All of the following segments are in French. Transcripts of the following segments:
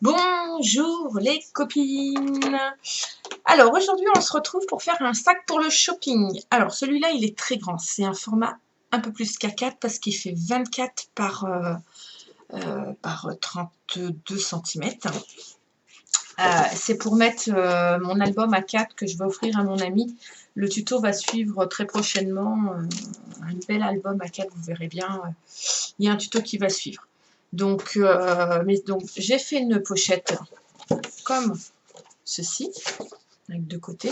Bonjour les copines. Alors aujourd'hui on se retrouve pour faire un sac pour le shopping. Alors celui-là il est très grand, c'est un format un peu plus qu'A4 parce qu'il fait 24 par 32 cm. C'est pour mettre mon album A4 que je vais offrir à mon ami. Le tuto va suivre très prochainement, un bel album A4, vous verrez bien, il y a un tuto qui va suivre. Donc, j'ai fait une pochette comme ceci, avec deux côtés.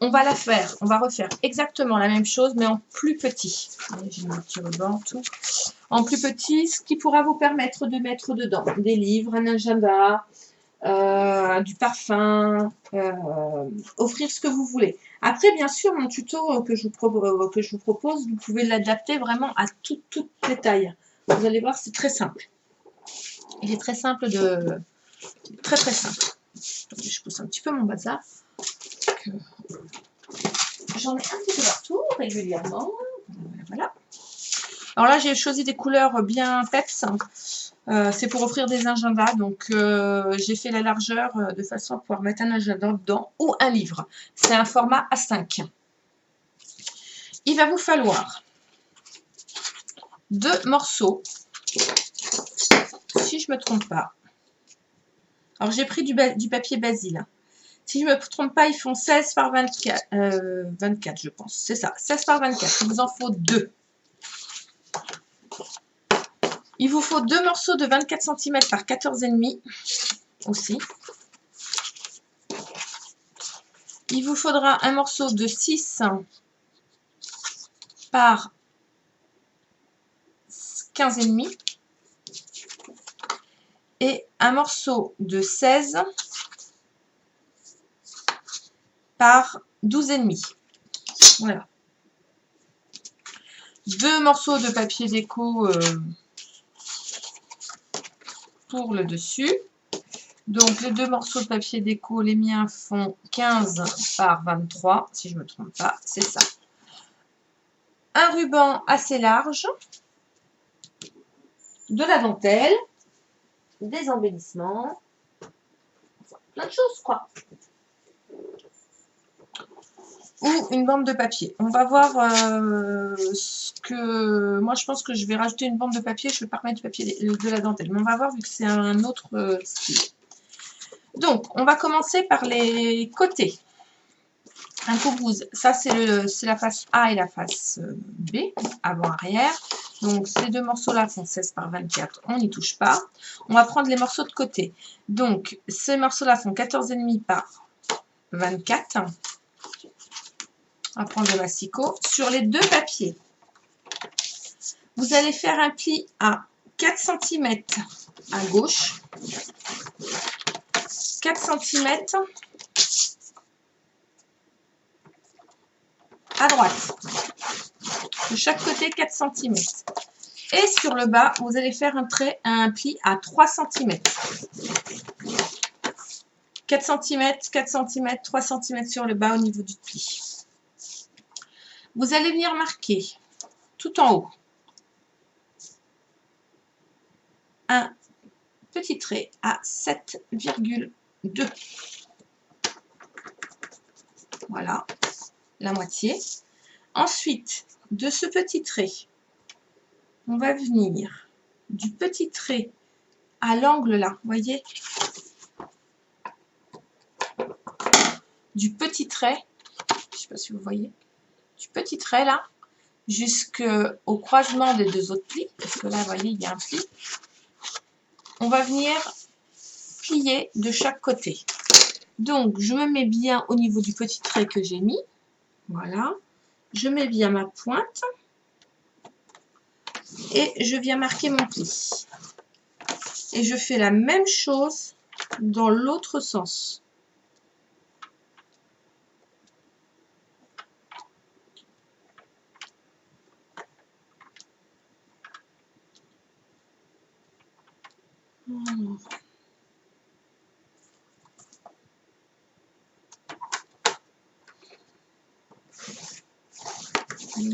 On va refaire exactement la même chose, mais en plus petit. J'ai mis un petit ruban, tout. En plus petit, ce qui pourra vous permettre de mettre dedans des livres, un agenda, du parfum, offrir ce que vous voulez. Après, bien sûr, mon tuto que je vous propose, vous pouvez l'adapter vraiment à toutes les tailles. Vous allez voir, c'est très simple. Il est très simple de... Très simple. Attendez, je pousse un petit peu mon bazar. J'en ai un petit peu partout, régulièrement. Voilà. Alors là, j'ai choisi des couleurs bien peps. C'est pour offrir des agendas. Donc, j'ai fait la largeur de façon à pouvoir mettre un agenda dedans ou un livre. C'est un format A5. Il va vous falloir 2 morceaux. Si je ne me trompe pas. Alors, j'ai pris du papier Basile. Si je ne me trompe pas, ils font 16 par 24, 24 je pense. C'est ça, 16 par 24. Il vous en faut 2. Il vous faut 2 morceaux de 24 cm par 14,5 aussi. Il vous faudra un morceau de 6 par 15,5 et un morceau de 16 par 12,5. Voilà. 2 morceaux de papier déco pour le dessus. Donc les 2 morceaux de papier déco, les miens font 15 par 23, si je ne me trompe pas, c'est ça. Un ruban assez large, de la dentelle, des embellissements, enfin, plein de choses quoi. Ou une bande de papier. On va voir ce que... Moi, je pense que je vais rajouter une bande de papier. Je ne vais pas remettre du papier de la dentelle. Mais on va voir vu que c'est un autre style. Donc, on va commencer par les côtés. Un coubouze. Ça, c'est la face A et la face B, avant-arrière. Donc, ces 2 morceaux-là font 16 par 24. On n'y touche pas. On va prendre les morceaux de côté. Donc, ces morceaux-là font 14,5 par 24. On va prendre le massicot. Sur les 2 papiers, vous allez faire un pli à 4 cm à gauche, 4 cm à droite. De chaque côté, 4 cm. Et sur le bas, vous allez faire un pli à 3 cm. 4 cm, 4 cm, 3 cm sur le bas au niveau du pli. Vous allez venir marquer tout en haut un petit trait à 7,2. Voilà, la moitié. Ensuite, de ce petit trait, on va venir du petit trait à l'angle là, voyez, du petit trait, je ne sais pas si vous voyez, du petit trait là, jusqu'au croisement des 2 autres plis, parce que là, vous voyez, il y a un pli. On va venir plier de chaque côté. Donc, je me mets bien au niveau du petit trait que j'ai mis. Voilà. Je mets bien ma pointe. Et je viens marquer mon pli. Et je fais la même chose dans l'autre sens.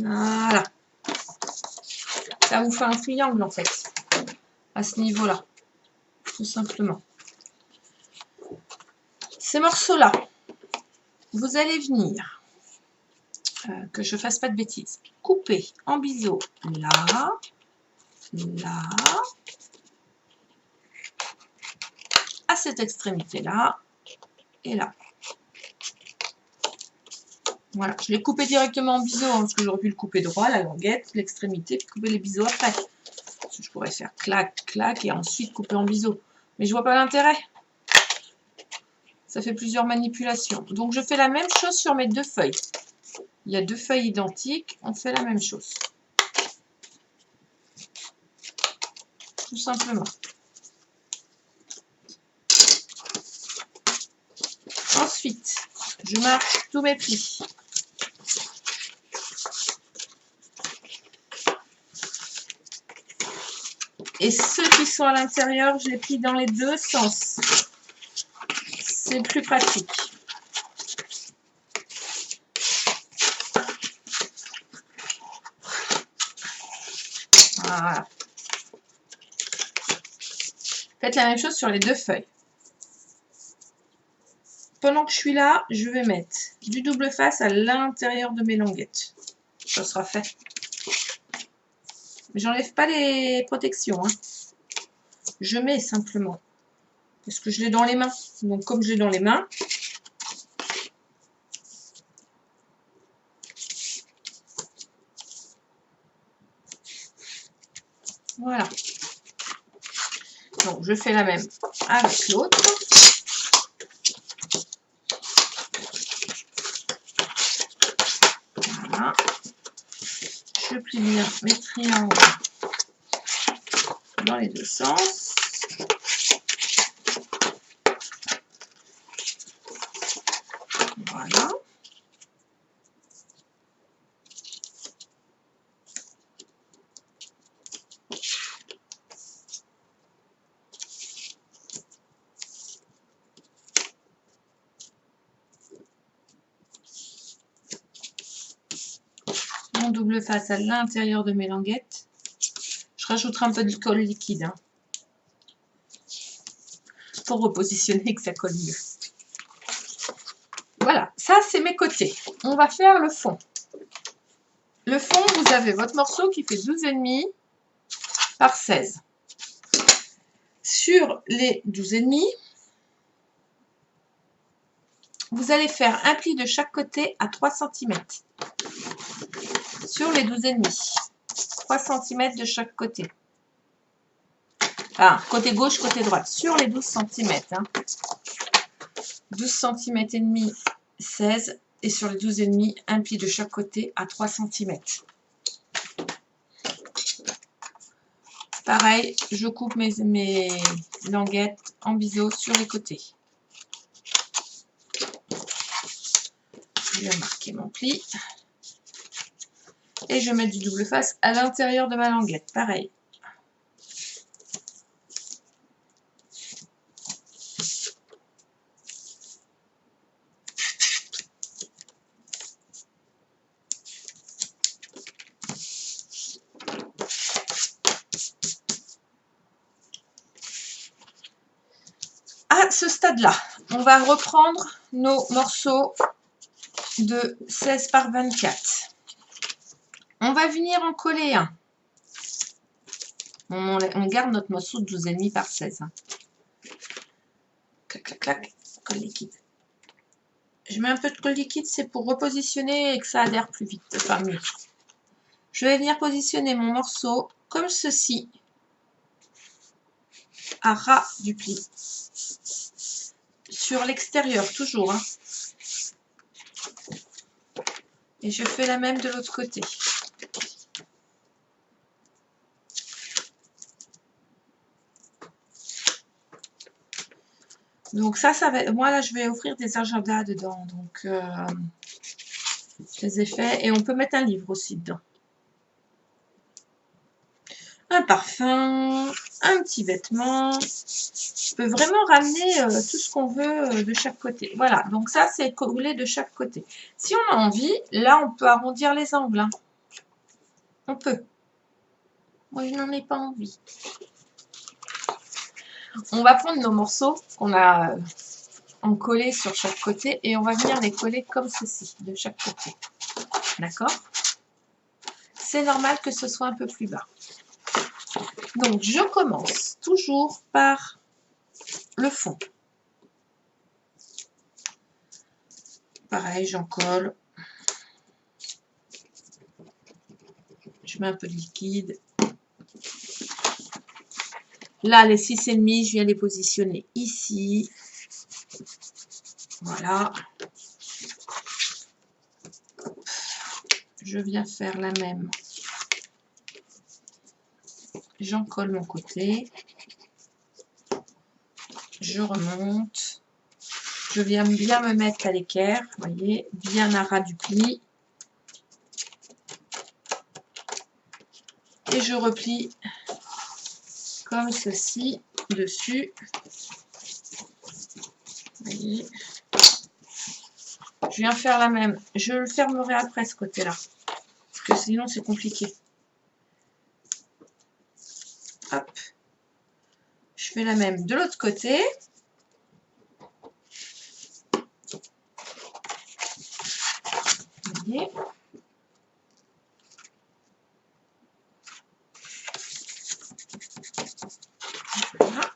Voilà. Ça vous fait un triangle en fait, à ce niveau-là, tout simplement. Ces morceaux-là, vous allez venir, que je ne fasse pas de bêtises, couper en biseau là, là, à cette extrémité-là, et là. Voilà, je l'ai coupé directement en biseau, hein, parce que j'aurais pu le couper droit, la languette, l'extrémité, puis couper les biseaux après. Parce que je pourrais faire clac, clac, et ensuite couper en biseau. Mais je vois pas l'intérêt. Ça fait plusieurs manipulations. Donc je fais la même chose sur mes 2 feuilles. Il y a 2 feuilles identiques, on fait la même chose. Tout simplement. Ensuite, je marque tous mes plis. Et ceux qui sont à l'intérieur, je les plie dans les 2 sens. C'est plus pratique. Voilà. Faites la même chose sur les 2 feuilles. Pendant que je suis là, je vais mettre du double face à l'intérieur de mes languettes. Ça sera fait. Mais j'enlève pas les protections, hein. Je mets simplement. Parce que je l'ai dans les mains. Donc comme je l'ai dans les mains, voilà. Donc je fais la même avec l'autre. Voilà. Je plie bien mes triangles dans les 2 sens. Voilà. Mon double face à l'intérieur de mes languettes. Je rajouterai un peu de colle liquide, hein, pour repositionner que ça colle mieux. Voilà, ça c'est mes côtés. On va faire le fond. Le fond, vous avez votre morceau qui fait 12,5 par 16. Sur les 12,5, vous allez faire un pli de chaque côté à 3 cm. Sur les 12,5. 3 cm de chaque côté. Enfin, côté gauche, côté droite. Sur les 12 cm. Hein. 12 cm et demi, 16. Et sur les 12,5, un pli de chaque côté à 3 cm. Pareil, je coupe mes languettes en biseau sur les côtés. Je vais marquer mon pli. Et je mets du double face à l'intérieur de ma languette. Pareil. À ce stade-là, on va reprendre nos morceaux de 16 par 24. On va venir en coller un. On garde notre morceau de 12,5 par 16. Hein. Clac, clac, clac. Colle liquide. Je mets un peu de colle liquide, c'est pour repositionner et que ça adhère plus vite, enfin mieux. Je vais venir positionner mon morceau comme ceci, à ras du pli. Sur l'extérieur, toujours. Hein. Et je fais la même de l'autre côté. Donc ça va... Moi, là, je vais offrir des agendas dedans. Donc, je les ai faits. Et on peut mettre un livre aussi dedans. Un parfum, un petit vêtement. On peut vraiment ramener tout ce qu'on veut de chaque côté. Voilà, donc ça, c'est collé de chaque côté. Si on a envie, là, on peut arrondir les angles. Hein. On peut. Moi, je n'en ai pas envie. On va prendre nos morceaux qu'on a en coller sur chaque côté et on va venir les coller comme ceci, de chaque côté. D'accord? C'est normal que ce soit un peu plus bas. Donc, je commence toujours par le fond. Pareil, j'en colle. Je mets un peu de liquide. Là, les 6,5, je viens les positionner ici. Voilà. Je viens faire la même. J'en colle mon côté. Je remonte. Je viens bien me mettre à l'équerre, vous voyez, bien à ras du pli. Et je replie comme ceci dessus. Vous voyez. Je viens faire la même. Je le fermerai après ce côté-là. Parce que sinon c'est compliqué. Hop. Je fais la même de l'autre côté. Vous voyez. Voilà.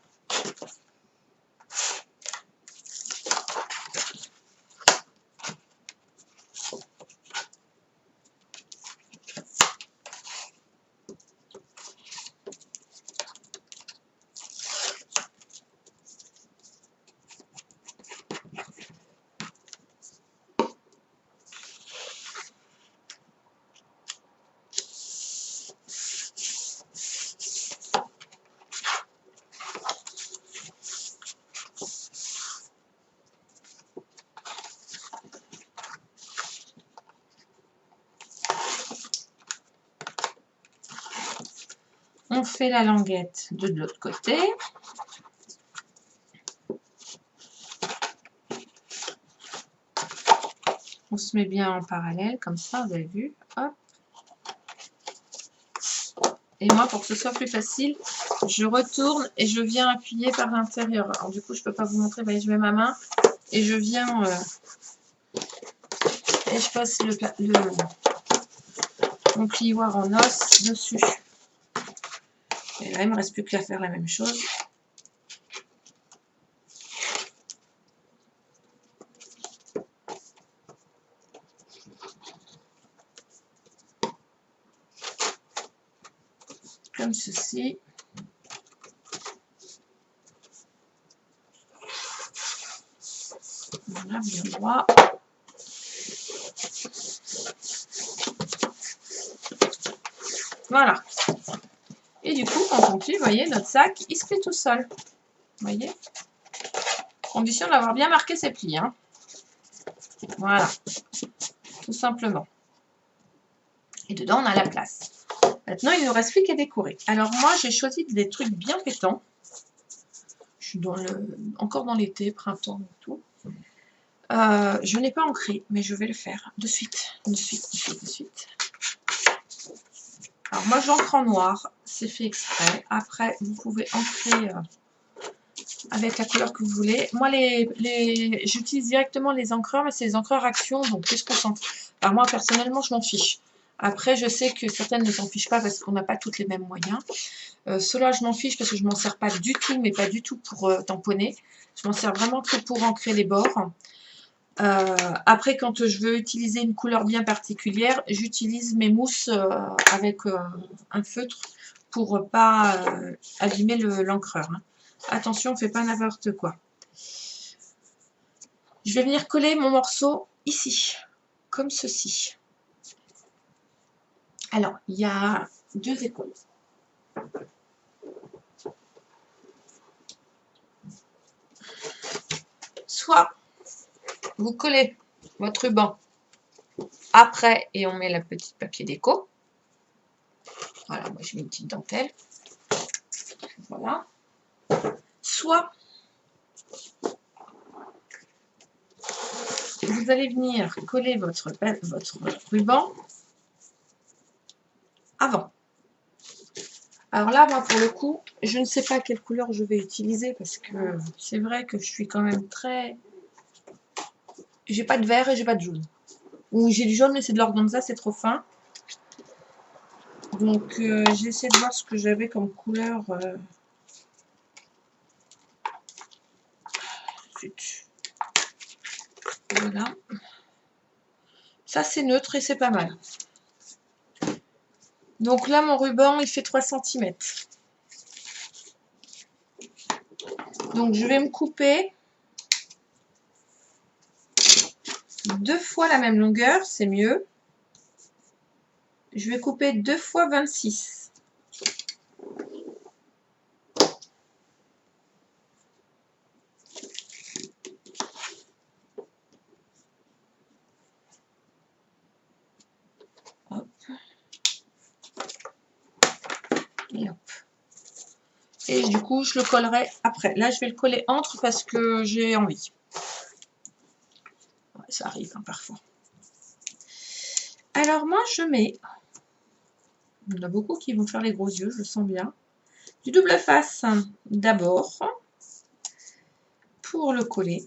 On fait la languette de l'autre côté. On se met bien en parallèle, comme ça, vous avez vu. Hop. Et moi, pour que ce soit plus facile, je retourne et je viens appuyer par l'intérieur. Alors du coup, je ne peux pas vous montrer, mais je mets ma main et je viens et je passe mon plioir en os dessus. Et là, il ne me reste plus qu'à faire la même chose. Comme ceci. Voilà, bien droit. Voilà. Et du coup, quand on plie, vous voyez, notre sac, il se plie tout seul. Vous voyez? Condition d'avoir bien marqué ses plis. Hein. Voilà. Tout simplement. Et dedans, on a la place. Maintenant, il ne nous reste plus qu'à décorer. Alors moi, j'ai choisi des trucs bien pétants. Je suis encore dans l'été, printemps et tout. Je n'ai pas ancré, mais je vais le faire de suite. De suite. Alors moi, j'encre en noir. C'est fait exprès. Après, vous pouvez ancrer avec la couleur que vous voulez. Moi, j'utilise directement les encreurs, mais c'est les encreurs Action, donc qu'est-ce qu'on s'en fiche. Alors moi, personnellement, je m'en fiche. Après, je sais que certaines ne s'en fichent pas parce qu'on n'a pas toutes les mêmes moyens. Ceux-là, je m'en fiche parce que je ne m'en sers pas du tout, mais pas du tout pour tamponner. Je m'en sers vraiment que pour ancrer les bords. Après, quand je veux utiliser une couleur bien particulière, j'utilise mes mousses avec un feutre pour ne pas abîmer l'encreur. Hein. Attention, on ne fait pas n'importe quoi. Je vais venir coller mon morceau ici, comme ceci. Alors, il y a 2 écoles. Soit vous collez votre ruban après et on met la petite papier déco. Voilà, moi je mets une petite dentelle. Voilà. Soit vous allez venir coller votre ruban avant. Alors là, moi, pour le coup, je ne sais pas quelle couleur je vais utiliser parce que c'est vrai que je suis quand même très j'ai pas de vert et j'ai pas de jaune. Ou j'ai du jaune, mais c'est de l'organza, c'est trop fin. Donc, j'ai essayé de voir ce que j'avais comme couleur. Voilà. Ça, c'est neutre et c'est pas mal. Donc là, mon ruban, il fait 3 cm. Donc, je vais me couper 2 fois la même longueur, c'est mieux. Je vais couper 2 fois 26. Hop. Et hop. Et du coup, je le collerai après. Là, je vais le coller entre parce que j'ai envie. Ouais, ça arrive hein, parfois. Alors moi, je mets... Il y en a beaucoup qui vont faire les gros yeux, je le sens bien. Du double face d'abord pour le coller.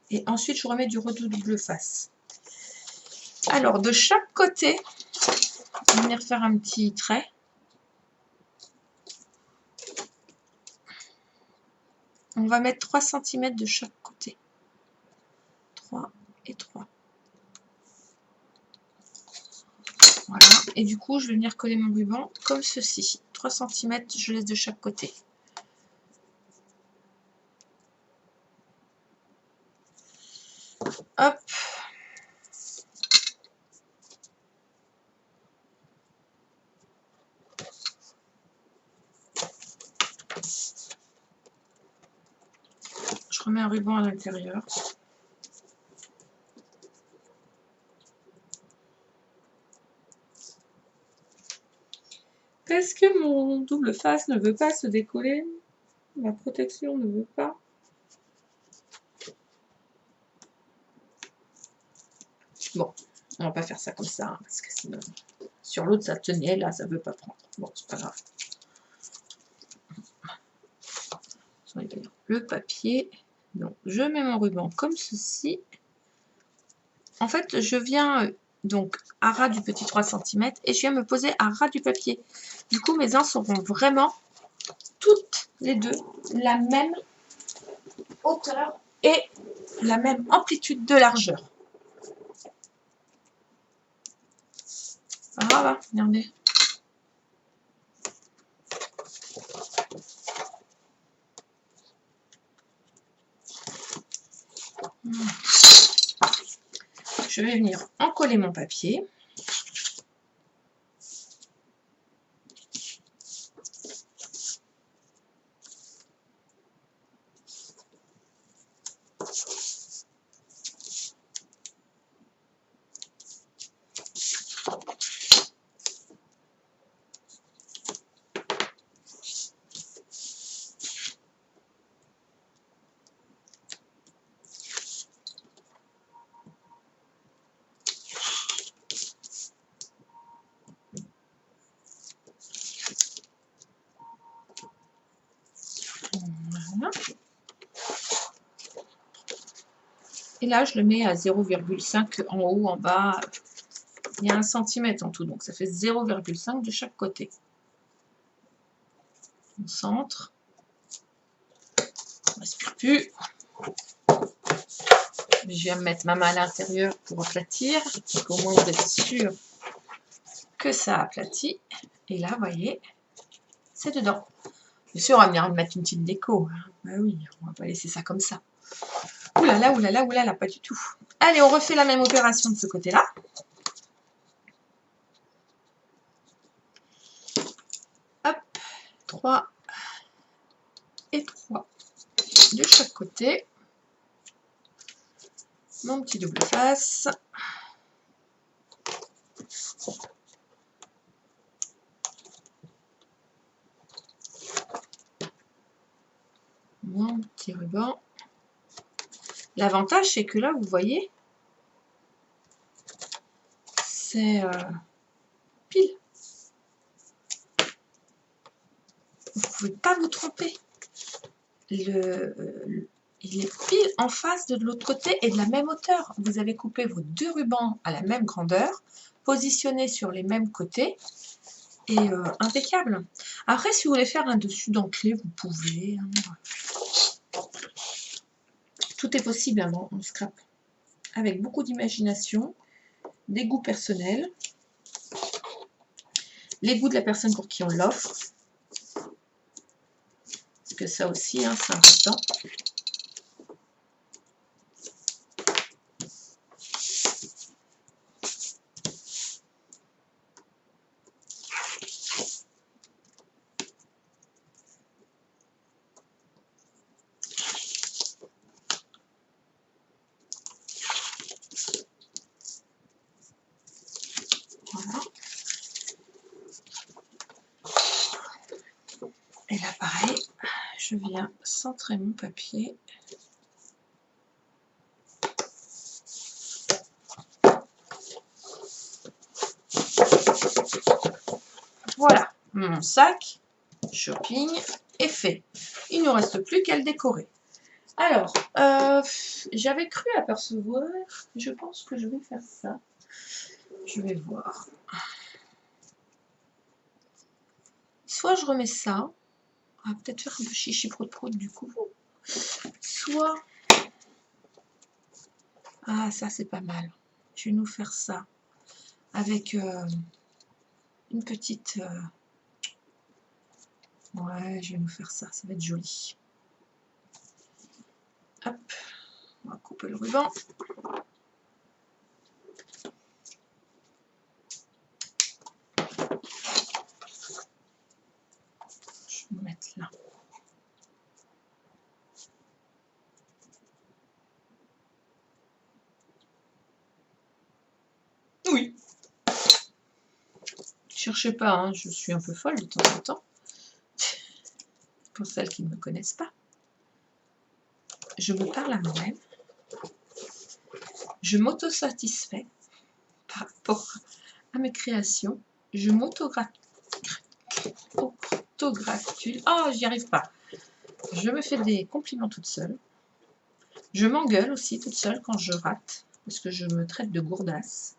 Et ensuite, je remets du redouble face. Alors, de chaque côté, on va venir faire un petit trait. On va mettre 3 cm de chaque côté. 3 et 3. Voilà. Et du coup, je vais venir coller mon ruban comme ceci. 3 cm, je laisse de chaque côté. Hop. Je remets un ruban à l'intérieur. Parce que mon double face ne veut pas se décoller. La protection ne veut pas. Bon, on va pas faire ça comme ça, hein, parce que sinon, sur l'autre ça tenait, là ça veut pas prendre. Bon, c'est pas grave. Le papier. Donc, je mets mon ruban comme ceci. En fait, je viens donc à ras du petit 3 cm et je viens me poser à ras du papier. Du coup, mes uns seront vraiment toutes les deux la même hauteur et la même amplitude de largeur. Ah là, regardez. Je vais venir en coller mon papier. Voilà. Et là, je le mets à 0,5 en haut, en bas. Il y a 1 cm en tout, donc ça fait 0,5 de chaque côté. On centre. On ne respire plus. Je viens mettre ma main à l'intérieur pour aplatir. Au moins, vous êtes sûr que ça aplatit. Et là, vous voyez, c'est dedans. Bien sûr, on va venir mettre une petite déco. Bah oui, on va pas laisser ça comme ça. Oulala, oulala, oulala, pas du tout. Allez, on refait la même opération de ce côté-là. Hop, 3 et 3 de chaque côté. Mon petit double face. Mon petit ruban. L'avantage, c'est que là, vous voyez, c'est pile. Vous ne pouvez pas vous tromper. il est pile en face de l'autre côté et de la même hauteur. Vous avez coupé vos 2 rubans à la même grandeur, positionnés sur les mêmes côtés et impeccable. Après, si vous voulez faire un dessus dentelé, vous pouvez. Hein. Tout est possible hein, en scrap. Avec beaucoup d'imagination, des goûts personnels, les goûts de la personne pour qui on l'offre. Parce que ça aussi, hein, c'est important. Voilà. Et là, pareil, je viens centrer mon papier. Voilà, mon sac shopping est fait. Il ne nous reste plus qu'à le décorer. Alors, j'avais cru apercevoir, je pense que je vais faire ça. Je vais voir. Soit je remets ça, on va peut-être faire un peu chichi prout prout du coup. Soit, ah ça c'est pas mal. Je vais nous faire ça avec une petite, ouais je vais nous faire ça, ça va être joli. Hop, on va couper le ruban. Je vais me mettre là. Oui. Cherchez pas, hein, je suis un peu folle de temps en temps. Pour celles qui ne me connaissent pas. Je me parle à moi-même. Je m'auto-satisfais par rapport à mes créations. Je m'autogratule. Oh, j'y arrive pas. Je me fais des compliments toute seule. Je m'engueule aussi toute seule quand je rate. Parce que je me traite de gourdasse.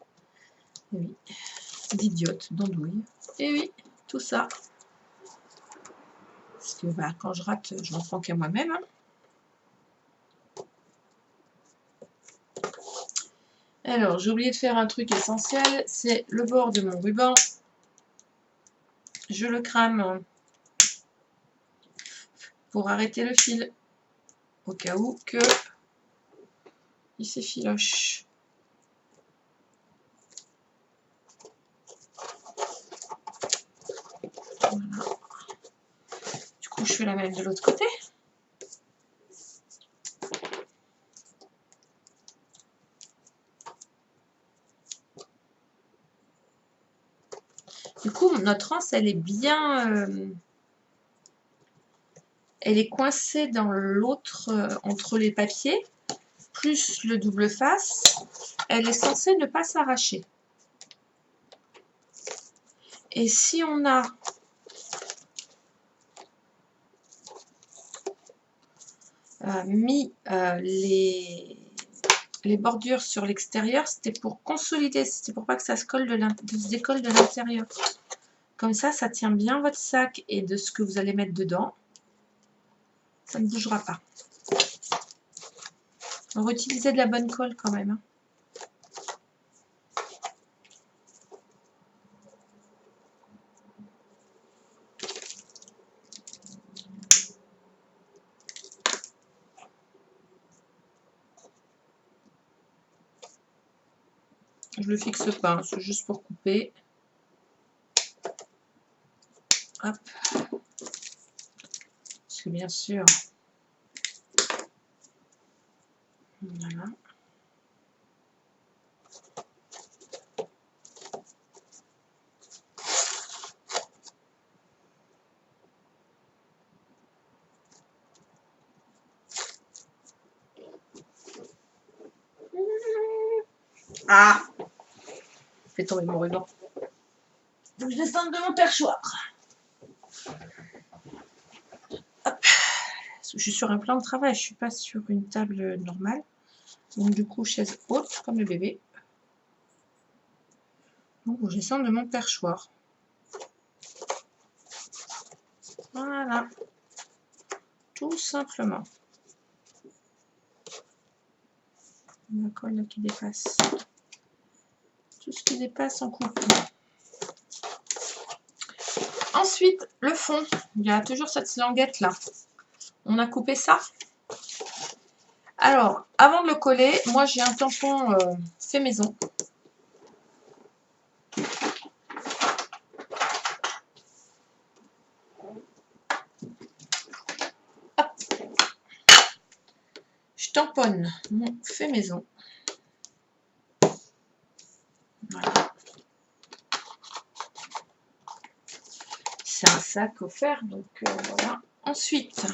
Et oui. D'idiote, d'andouille. Et oui, tout ça. Parce que bah, quand je rate, je m'en prends qu'à moi-même. Hein. Alors, j'ai oublié de faire un truc essentiel. C'est le bord de mon ruban. Je le crame pour arrêter le fil. Au cas où que il s'effiloche. Voilà. Du coup, je fais la même de l'autre côté. Du coup, notre anse, elle est bien... elle est coincée dans l'autre, entre les papiers, plus le double face. Elle est censée ne pas s'arracher. Et si on a... mis les bordures sur l'extérieur, c'était pour consolider, c'était pour pas que ça se décolle de l'intérieur. Comme ça tient bien votre sac et de ce que vous allez mettre dedans. Ça ne bougera pas. On va utiliser de la bonne colle quand même. Hein. Je le fixe pas, hein, c'est juste pour couper. Hop. Parce que bien sûr, voilà. Ah! Fais tomber mon ruban. Faut que je descende de mon perchoir. Hop. Je suis sur un plan de travail, je ne suis pas sur une table normale. Donc du coup, chaise haute, comme le bébé. Donc je descends de mon perchoir. Voilà. Tout simplement. La colle là qui dépasse. Tout ce qui dépasse en coupe. Ensuite, le fond. Il y a toujours cette languette là. On a coupé ça. Alors, avant de le coller, moi j'ai un tampon fait maison. Hop. Je tamponne mon fait maison. Voilà. C'est un sac offert, donc voilà. Ensuite,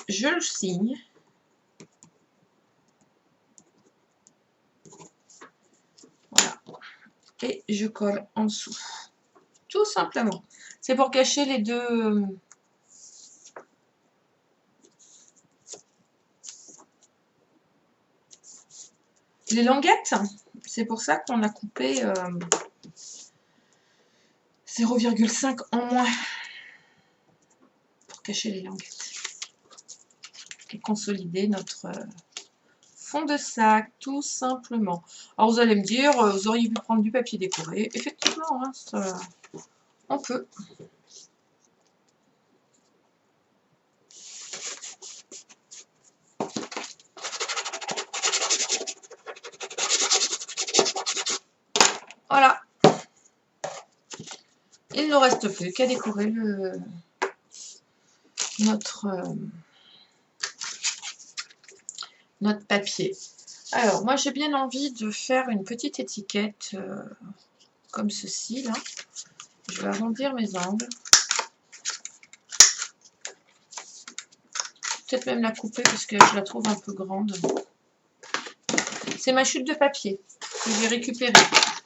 je le signe. Voilà. Et je colle en dessous. Tout simplement. C'est pour cacher les deux... les languettes. C'est pour ça qu'on a coupé 0,5 en moins. Pour cacher les languettes. Et consolider notre fond de sac, tout simplement. Alors vous allez me dire, vous auriez pu prendre du papier décoré. Effectivement, hein, ça, on peut. Voilà. Il ne nous reste plus qu'à décorer notre papier. Alors, moi, j'ai bien envie de faire une petite étiquette comme ceci, là. Je vais arrondir mes angles. Peut-être même la couper parce que je la trouve un peu grande. C'est ma chute de papier que j'ai récupérée.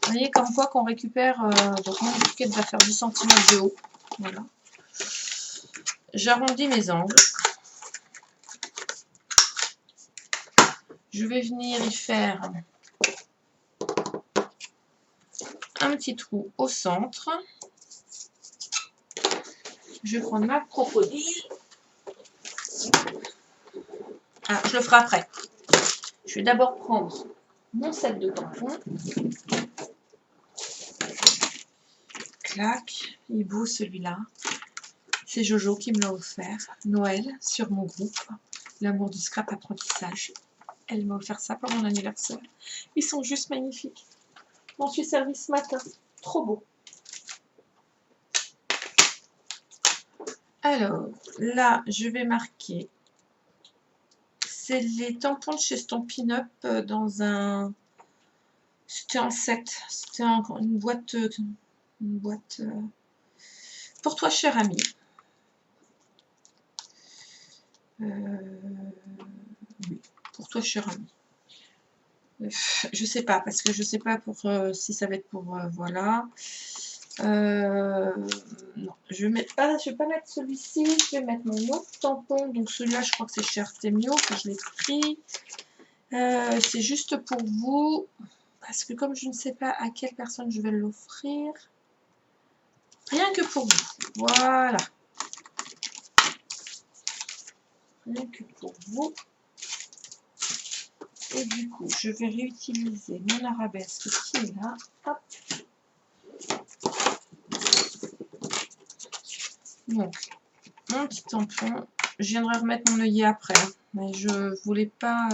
Vous voyez comme quoi qu'on récupère, donc mon étiquette va faire 10 cm de haut. Voilà. J'arrondis mes angles. Je vais venir y faire un petit trou au centre. Je vais prendre ma crocodile. Ah, je le ferai après. Je vais d'abord prendre mon set de tampons. Clac, il est beau celui-là. C'est Jojo qui me l'a offert. Noël, sur mon groupe. L'amour du scrap apprentissage. Elle m'a offert ça pour mon anniversaire. Ils sont juste magnifiques. Je m'en suis servi ce matin. Trop beau. Alors, là, je vais marquer. C'est les tampons de chez Stampin' Up dans un... C'était en 7. C'était une boîte... Pour toi, cher ami. Oui, pour toi, cher ami. Je sais pas, parce que je sais pas pour si ça va être pour voilà. Non, je vais pas mettre celui-ci, je vais mettre mon autre tampon. Donc celui-là, je crois que c'est chez Artemio que je l'ai pris. C'est juste pour vous, parce que comme je ne sais pas à quelle personne je vais l'offrir, rien que pour vous. Voilà. Rien que pour vous. Et du coup, je vais réutiliser mon arabesque qui est là. Hop. Donc, mon petit tampon. Je viendrai remettre mon œillet après. Mais je voulais pas...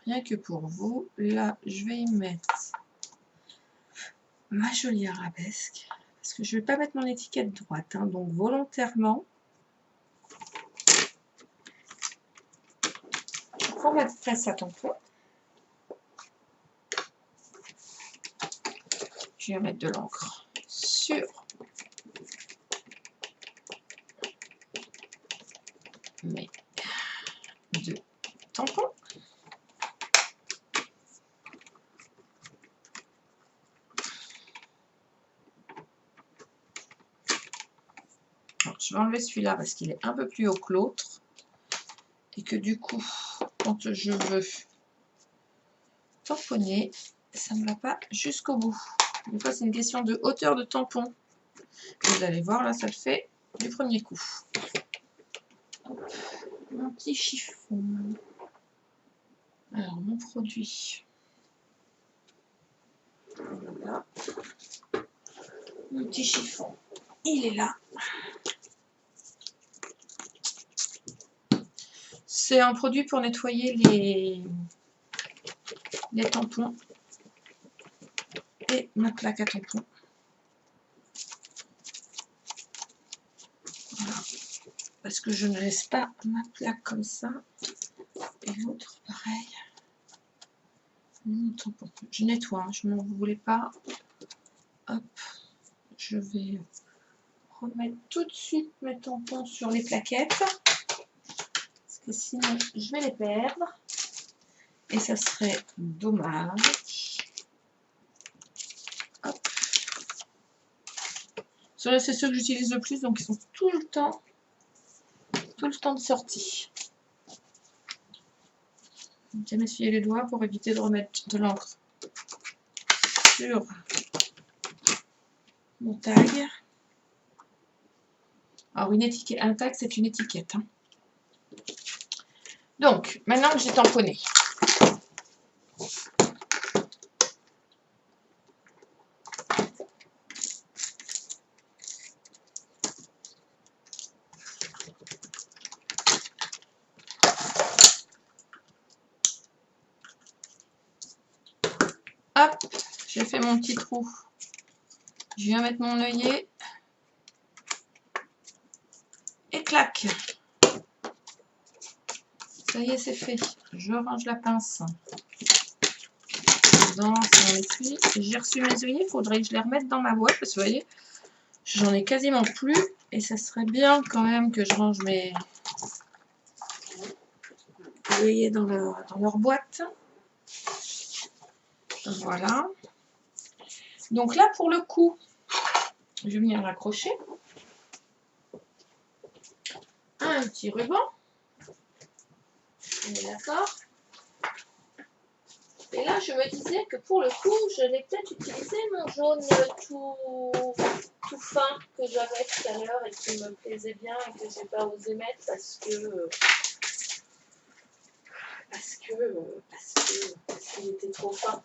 Rien que pour vous. Là, je vais y mettre ma jolie arabesque. Parce que je ne vais pas mettre mon étiquette droite. Hein, donc, volontairement... Pour mettre presse à tampon. Je vais mettre de l'encre sur mes deux tampons. je vais enlever celui-là parce qu'il est un peu plus haut que l'autre. Et que du coup, quand je veux tamponner, ça ne va pas jusqu'au bout. Des fois, c'est une question de hauteur de tampon. Vous allez voir, là, ça le fait du premier coup. Hop, mon petit chiffon. Alors, mon produit. Voilà. Mon petit chiffon, il est là. C'est un produit pour nettoyer les tampons et ma plaque à tampons. Voilà. Parce que je ne laisse pas ma plaque comme ça. Et l'autre, pareil. Mon tampon. Je nettoie, hein, je ne vous voulez pas. Hop, je vais remettre tout de suite mes tampons sur les plaquettes. Parce que sinon, je vais les perdre. Et ça serait dommage. Hop. Ceux-là, c'est ceux que j'utilise le plus, donc ils sont tout le temps de sortie. Bien essuyer les doigts pour éviter de remettre de l'encre sur mon tag. Alors une étiquette, un tag c'est une étiquette. Hein. Donc maintenant que j'ai tamponné, hop, j'ai fait mon petit trou. Je viens mettre mon œillet et clac. Ça y est, c'est fait. Je range la pince dans mon étui. J'ai reçu mes œillets, il faudrait que je les remette dans ma boîte parce que vous voyez, j'en ai quasiment plus et ça serait bien quand même que je range mes œillets dans leur boîte. Voilà. Donc là, pour le coup, je vais venir l'accrocher. Un petit ruban. On est d'accord. Et là, je me disais que pour le coup, je vais peut-être utiliser mon jaune tout fin que j'avais tout à l'heure et qui me plaisait bien et que j'ai pas osé mettre parce qu'il était trop fin.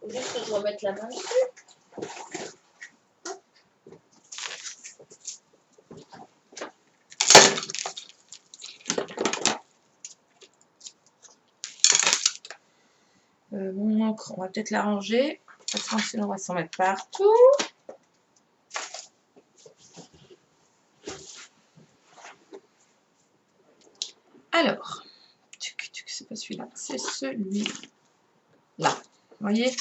Il faut juste que je remette la main dessus. Mon encre, on va peut-être la ranger parce que sinon on va s'en mettre partout. Alors, c'est pas celui-là, c'est celui-là. Vous voyez,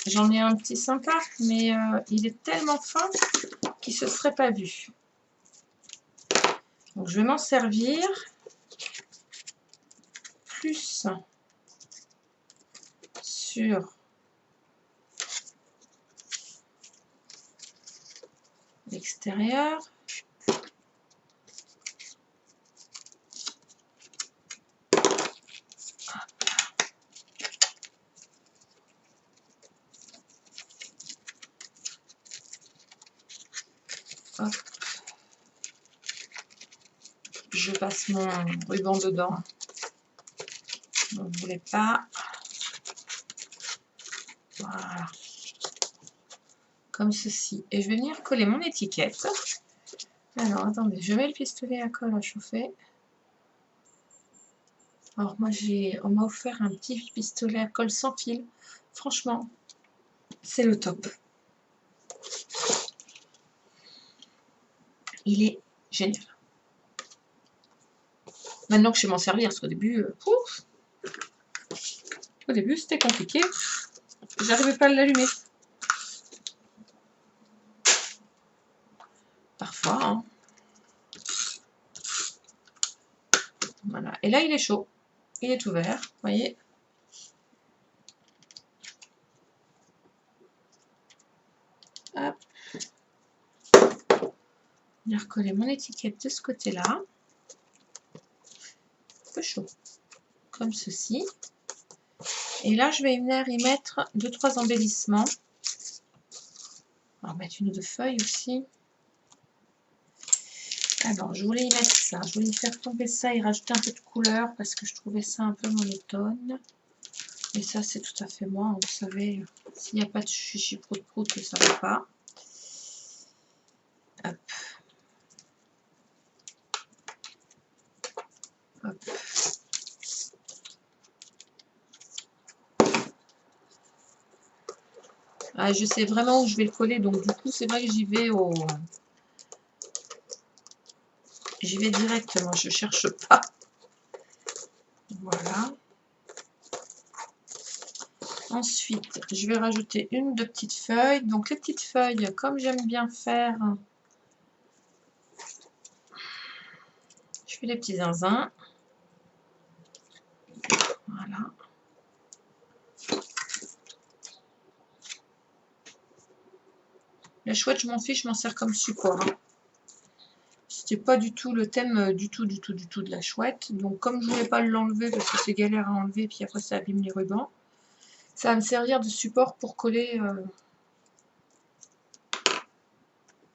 j'en ai un petit sympa, mais il est tellement fin qu'il ne se serait pas vu. Donc je vais m'en servir plus sur l'extérieur. Hop. Je passe mon ruban dedans. Vous ne voulez pas. Voilà. Comme ceci. Et je vais venir coller mon étiquette. Alors, attendez, je mets le pistolet à colle à chauffer. Alors, moi, on m'a offert un petit pistolet à colle sans fil. Franchement, c'est le top. Il est génial. Maintenant que je sais m'en servir, parce qu'au début, c'était compliqué. J'arrivais pas à l'allumer. Parfois. Hein. Voilà. Et là, il est chaud. Il est ouvert. Vous voyez. Hop. vais recoller mon étiquette de ce côté-là. Un peu chaud. Comme ceci. Et là, je vais venir y mettre 2-3 embellissements. On va mettre une ou deux feuilles aussi. Alors, je voulais y mettre ça. Je voulais y faire tomber ça et rajouter un peu de couleur parce que je trouvais ça un peu monotone. Et ça, c'est tout à fait moi. Vous savez, s'il n'y a pas de chichi prout-prout, ça ne va pas. Hop. Hop. Ah, je sais vraiment où je vais le coller, donc du coup, c'est vrai que j'y vais directement, je cherche pas. Voilà. Ensuite, je vais rajouter une ou deux petites feuilles. Donc, les petites feuilles, comme j'aime bien faire, je fais des petits zinzins. Voilà. La chouette, je m'en fiche, je m'en sers comme support. Hein. C'était pas du tout le thème du tout de la chouette. Donc, comme je voulais pas l'enlever parce que c'est galère à enlever, puis après ça abîme les rubans, ça va me servir de support pour coller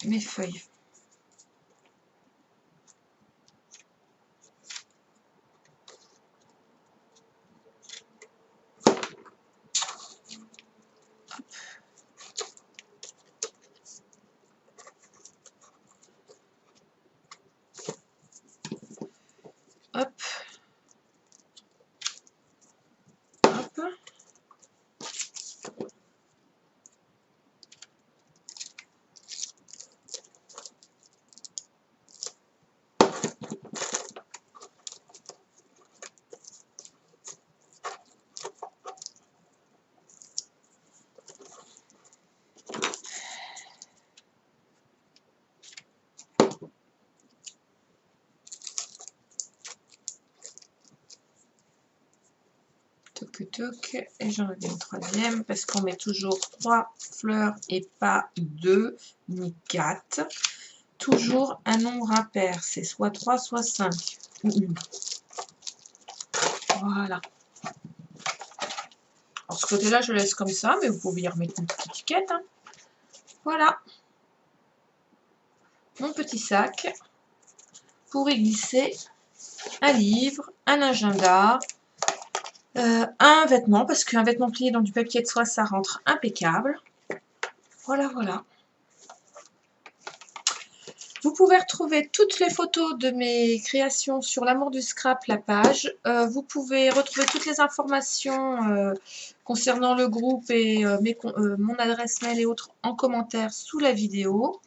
mes feuilles. Hop. Hop. Et j'en ai une troisième parce qu'on met toujours 3 fleurs et pas 2 ni 4. Toujours un nombre impair, c'est soit 3 soit 5 ou 1. Voilà. Alors ce côté là je le laisse comme ça, mais vous pouvez y remettre une petite étiquette. Hein. Voilà. Mon petit sac pour y glisser un livre, un agenda, un vêtement, parce qu'un vêtement plié dans du papier de soie, ça rentre impeccable. Voilà, voilà. Vous pouvez retrouver toutes les photos de mes créations sur l'amour du scrap, la page. Vous pouvez retrouver toutes les informations concernant le groupe et mon adresse mail et autres en commentaire sous la vidéo.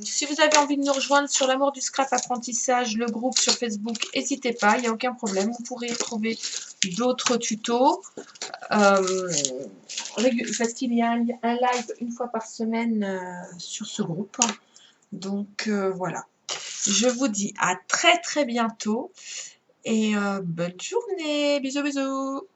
Si vous avez envie de nous rejoindre sur l'amour du scrap apprentissage, le groupe sur Facebook, n'hésitez pas, il n'y a aucun problème. Vous pourrez y trouver d'autres tutos. Parce qu'il y a un live une fois par semaine sur ce groupe. Donc voilà. Je vous dis à très très bientôt et bonne journée. Bisous bisous.